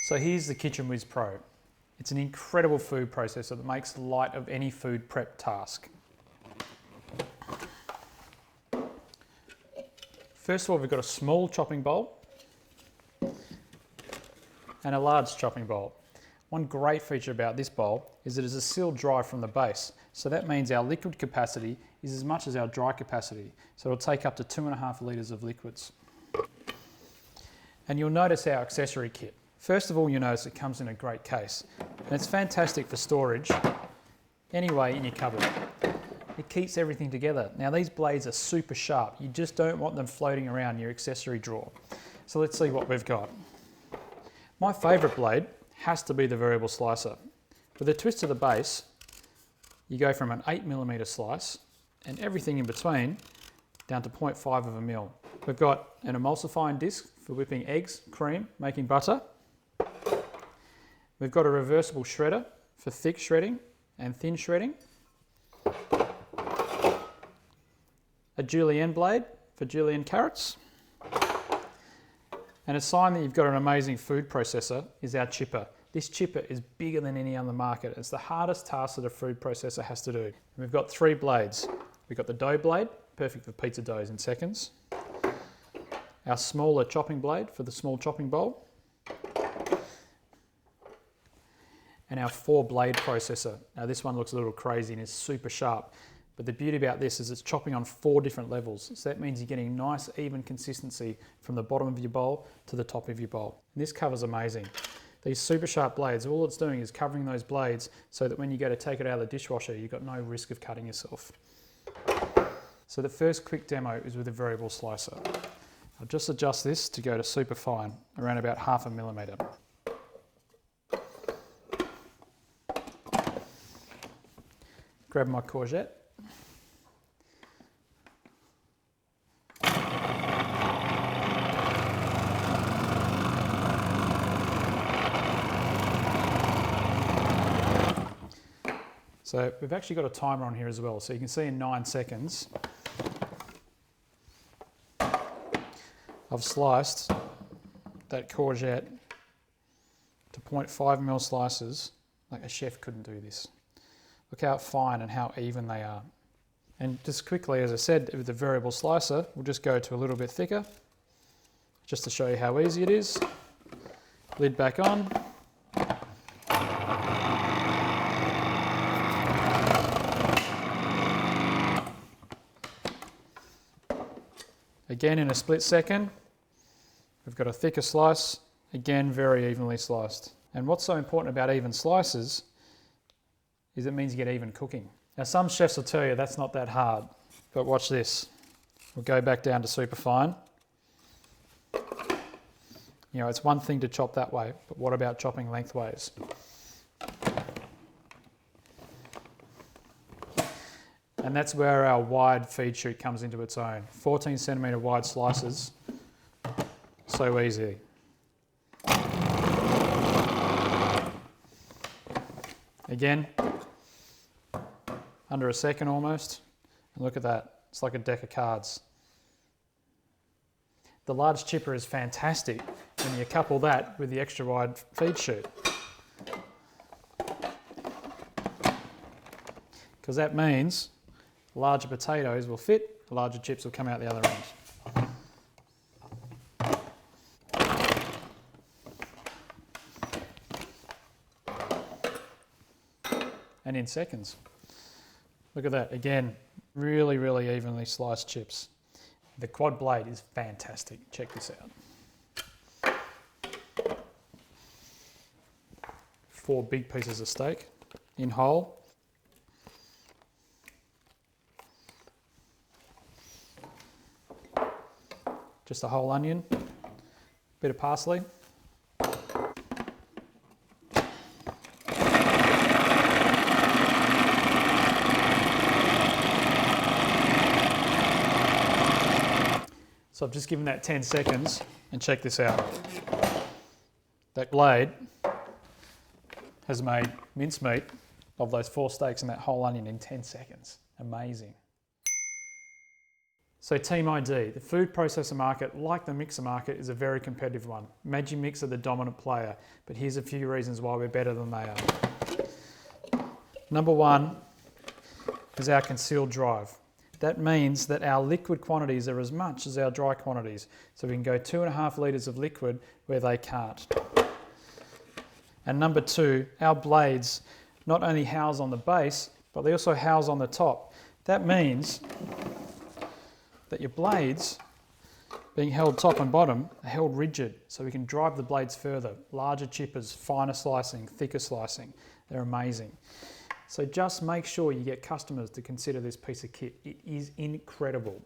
So here's the theKitchenWizzPro. It's an incredible food processor that makes light of any food prep task. First of all, we've got a small chopping bowl and a large chopping bowl. One great feature about this bowl is that it's a sealed dry from the base. So that means our liquid capacity is as much as our dry capacity. So it'll take up to 2.5 litres of liquids. And you'll notice our accessory kit. First of all, you'll notice it comes in a great case. And it's fantastic for storage anyway in your cupboard. It keeps everything together. Now these blades are super sharp. You just don't want them floating around your accessory drawer. So let's see what we've got. My favourite blade has to be the variable slicer. With a twist to the base, you go from an 8mm slice and everything in between down to 0.5 of a mil. We've got an emulsifying disc for whipping eggs, cream, making butter. We've got a reversible shredder for thick shredding and thin shredding. A julienne blade for julienne carrots. And a sign that you've got an amazing food processor is our chipper. This chipper is bigger than any on the market. It's the hardest task that a food processor has to do. And we've got 3 blades. We've got the dough blade, perfect for pizza doughs in seconds. Our smaller chopping blade for the small chopping bowl. And our 4-blade processor. Now this one looks a little crazy and is super sharp. But the beauty about this is it's chopping on 4 different levels. So that means you're getting nice, even consistency from the bottom of your bowl to the top of your bowl. And this cover's amazing. These super sharp blades, all it's doing is covering those blades so that when you go to take it out of the dishwasher, you've got no risk of cutting yourself. So the first quick demo is with a variable slicer. I'll just adjust this to go to super fine, around about 0.5 millimetre. Grab my courgette. So we've actually got a timer on here as well. So you can see in 9 seconds, I've sliced that courgette to 0.5mm slices. Like a chef couldn't do this. Look how fine and how even they are. And just quickly, as I said, with the variable slicer, we'll just go to a little bit thicker, just to show you how easy it is. Lid back on. Again, in a split second, we've got a thicker slice, again, very evenly sliced. And what's so important about even slices is it means you get even cooking. Now some chefs will tell you that's not that hard, but watch this. We'll go back down to super fine. You know, it's one thing to chop that way, but what about chopping lengthways? And that's where our wide feed chute comes into its own. 14cm wide slices, so easy. Again, under a second almost, and look at that, it's like a deck of cards. The large chipper is fantastic when you couple that with the extra wide feed chute. Because that means larger potatoes will fit, larger chips will come out the other end. And in seconds. Look at that, again, really, really evenly sliced chips. The quad blade is fantastic, check this out. 4 big pieces of steak in whole. Just a whole onion, bit of parsley. So I've just given that 10 seconds and check this out. That blade has made mincemeat of those 4 steaks and that whole onion in 10 seconds. Amazing. So Team ID, the food processor market, like the mixer market, is a very competitive one. Magimix are the dominant player, but here's a few reasons why we're better than they are. Number one is our concealed drive. That means that our liquid quantities are as much as our dry quantities. So we can go 2.5 litres of liquid where they can't. And number two, our blades not only house on the base, but they also house on the top. That means that your blades, being held top and bottom, are held rigid, so we can drive the blades further. Larger chippers, finer slicing, thicker slicing. They're amazing. So just make sure you get customers to consider this piece of kit. It is incredible.